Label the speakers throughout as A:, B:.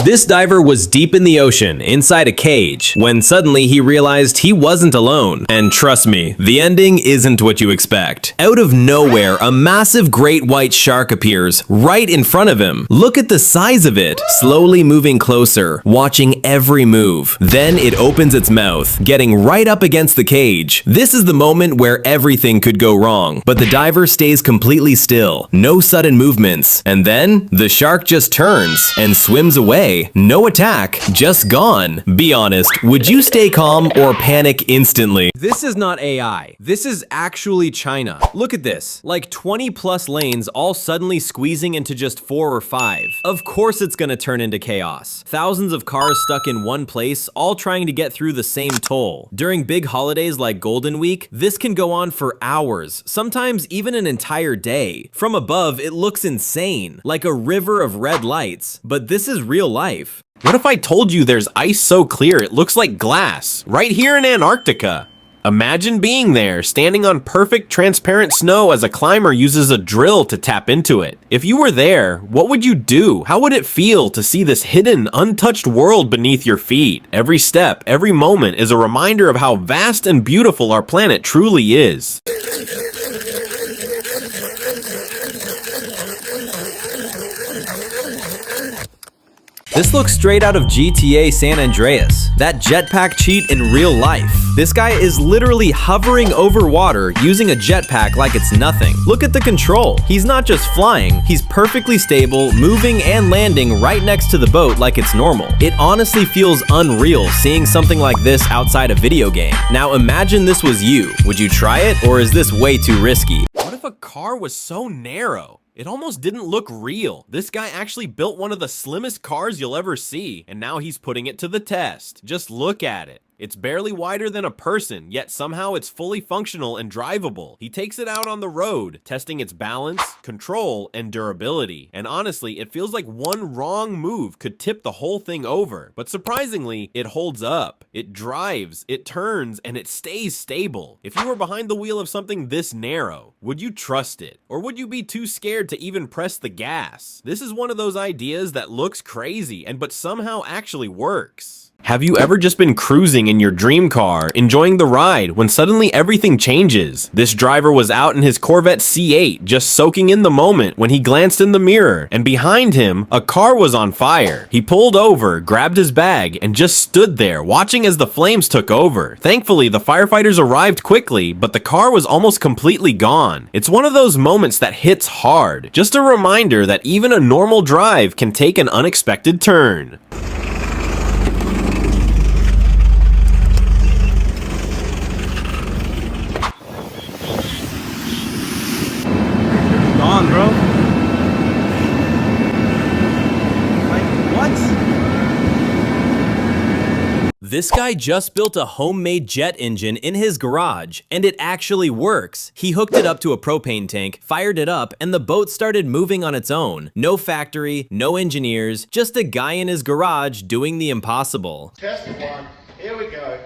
A: This diver was deep in the ocean, inside a cage, when suddenly he realized he wasn't alone. And trust me, the ending isn't what you expect. Out of nowhere, a massive great white shark appears right in front of him. Look at the size of it, slowly moving closer, watching every move. Then it opens its mouth, getting right up against the cage. This is the moment where everything could go wrong, but the diver stays completely still, no sudden movements. And then, the shark just turns and swims away. No attack, just gone. Be honest, would you stay calm or panic instantly? This is not AI. This is actually China. Look at this. Like 20 plus lanes all suddenly squeezing into just 4 or 5. Of course it's gonna turn into chaos. Thousands of cars stuck in one place, all trying to get through the same toll. During big holidays like Golden Week, this can go on for hours, sometimes even an entire day. From above, it looks insane, like a river of red lights. But this is real life.
B: What if I told you there's ice so clear it looks like glass, right here in Antarctica? Imagine being there, standing on perfect transparent snow as a climber uses a drill to tap into it. If you were there, what would you do? How would it feel to see this hidden, untouched world beneath your feet? Every step, every moment is a reminder of how vast and beautiful our planet truly is.
A: This looks straight out of GTA San Andreas. That jetpack cheat in real life. This guy is literally hovering over water using a jetpack like it's nothing. Look at the control. He's not just flying, he's perfectly stable, moving and landing right next to the boat like it's normal. It honestly feels unreal seeing something like this outside a video game. Now imagine this was you. Would you try it, or is this way too risky?
B: What if a car was so narrow? It almost didn't look real. This guy actually built one of the slimmest cars you'll ever see, and now he's putting it to the test. Just look at it. It's barely wider than a person, yet somehow it's fully functional and drivable. He takes it out on the road, testing its balance, control, and durability. And honestly, it feels like one wrong move could tip the whole thing over. But surprisingly, it holds up. It drives, it turns, and it stays stable. If you were behind the wheel of something this narrow, would you trust it? Or would you be too scared to even press the gas? This is one of those ideas that looks crazy, but somehow actually works. Have you ever just been cruising in your dream car, enjoying the ride, when suddenly everything changes? This driver was out in his Corvette C8, just soaking in the moment when he glanced in the mirror, and behind him, a car was on fire. He pulled over, grabbed his bag, and just stood there, watching as the flames took over. Thankfully, the firefighters arrived quickly, but the car was almost completely gone. It's one of those moments that hits hard. Just a reminder that even a normal drive can take an unexpected turn.
C: On, bro. Like, what?
A: This guy just built a homemade jet engine in his garage, and it actually works. He hooked it up to a propane tank, fired it up, and the boat started moving on its own. No factory, no engineers, just a guy in his garage doing the impossible.
D: Test one. Here we go.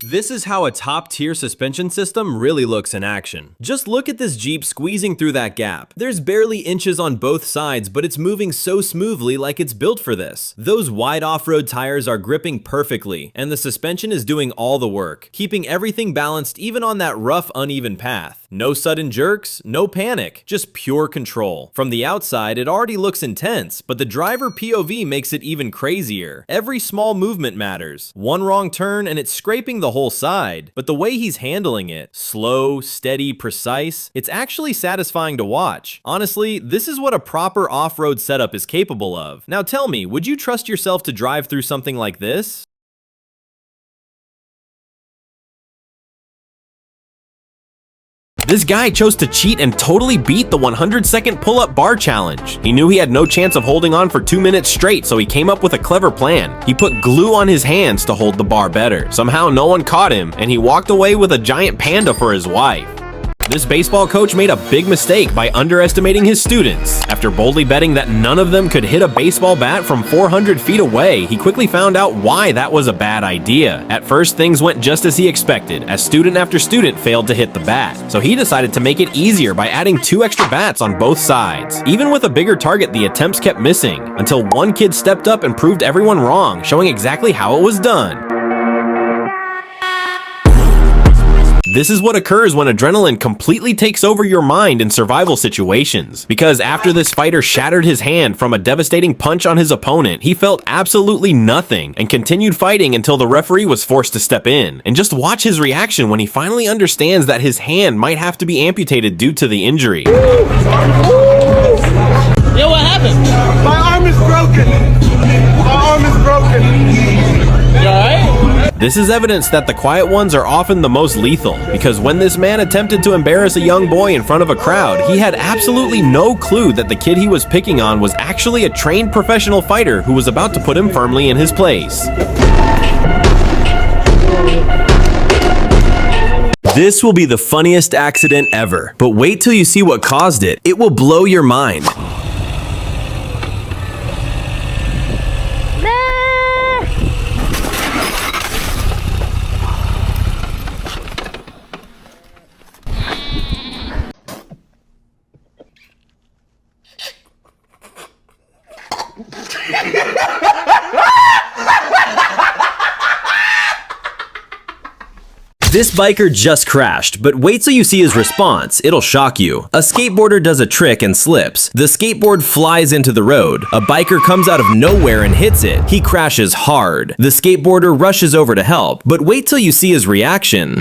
A: This is how a top-tier suspension system really looks in action. Just look at this Jeep squeezing through that gap. There's barely inches on both sides, but it's moving so smoothly like it's built for this. Those wide off-road tires are gripping perfectly, and the suspension is doing all the work, keeping everything balanced even on that rough, uneven path. No sudden jerks, no panic, just pure control. From the outside, it already looks intense, but the driver POV makes it even crazier. Every small movement matters. One wrong turn and it's scraping the whole side, but the way he's handling it, slow, steady, precise, it's actually satisfying to watch. Honestly, this is what a proper off-road setup is capable of. Now tell me, would you trust yourself to drive through something like this?
B: This guy chose to cheat and totally beat the 100-second pull-up bar challenge. He knew he had no chance of holding on for 2 minutes straight, so he came up with a clever plan. He put glue on his hands to hold the bar better. Somehow no one caught him, and he walked away with a giant panda for his wife. This baseball coach made a big mistake by underestimating his students. After boldly betting that none of them could hit a baseball bat from 400 feet away, he quickly found out why that was a bad idea. At first, things went just as he expected, as student after student failed to hit the bat. So he decided to make it easier by adding 2 extra bats on both sides. Even with a bigger target, the attempts kept missing, until one kid stepped up and proved everyone wrong, showing exactly how it was done. This is what occurs when adrenaline completely takes over your mind in survival situations. Because after this fighter shattered his hand from a devastating punch on his opponent, he felt absolutely nothing and continued fighting until the referee was forced to step in. And just watch his reaction when he finally understands that his hand might have to be amputated due to the injury.
C: Yo, what happened? My arm is broken. My arm is broken. You alright?
B: This is evidence that the quiet ones are often the most lethal, because when this man attempted to embarrass a young boy in front of a crowd, he had absolutely no clue that the kid he was picking on was actually a trained professional fighter who was about to put him firmly in his place.
A: This will be the funniest accident ever, but wait till you see what caused it. It will blow your mind. This biker just crashed, but wait till you see his response, it'll shock you. A skateboarder does a trick and slips. The skateboard flies into the road. A biker comes out of nowhere and hits it. He crashes hard. The skateboarder rushes over to help, but wait till you see his reaction.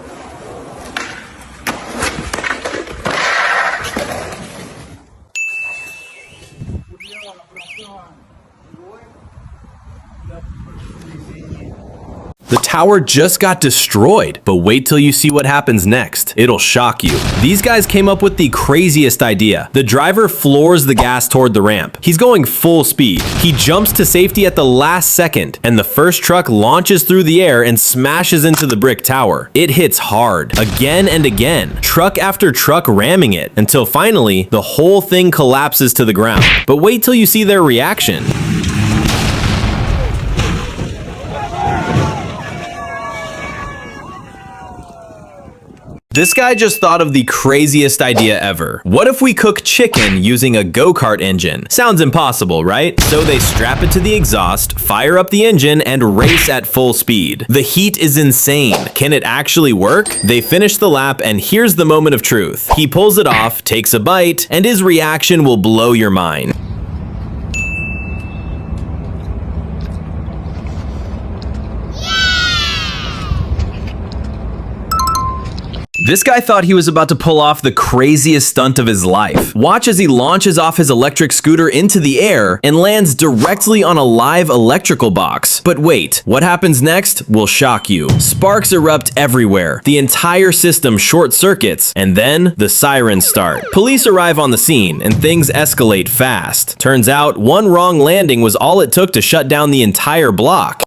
A: The tower just got destroyed, but wait till you see what happens next. It'll shock you. These guys came up with the craziest idea. The driver floors the gas toward the ramp. He's going full speed. He jumps to safety at the last second, and the first truck launches through the air and smashes into the brick tower. It hits hard, again and again, truck after truck ramming it, until finally, the whole thing collapses to the ground. But wait till you see their reaction. This guy just thought of the craziest idea ever. What if we cook chicken using a go-kart engine? Sounds impossible, right? So they strap it to the exhaust, fire up the engine, and race at full speed. The heat is insane. Can it actually work? They finish the lap, and here's the moment of truth. He pulls it off, takes a bite, and his reaction will blow your mind. This guy thought he was about to pull off the craziest stunt of his life. Watch as he launches off his electric scooter into the air and lands directly on a live electrical box. But wait, what happens next will shock you. Sparks erupt everywhere, the entire system short circuits, and then the sirens start. Police arrive on the scene and things escalate fast. Turns out, one wrong landing was all it took to shut down the entire block.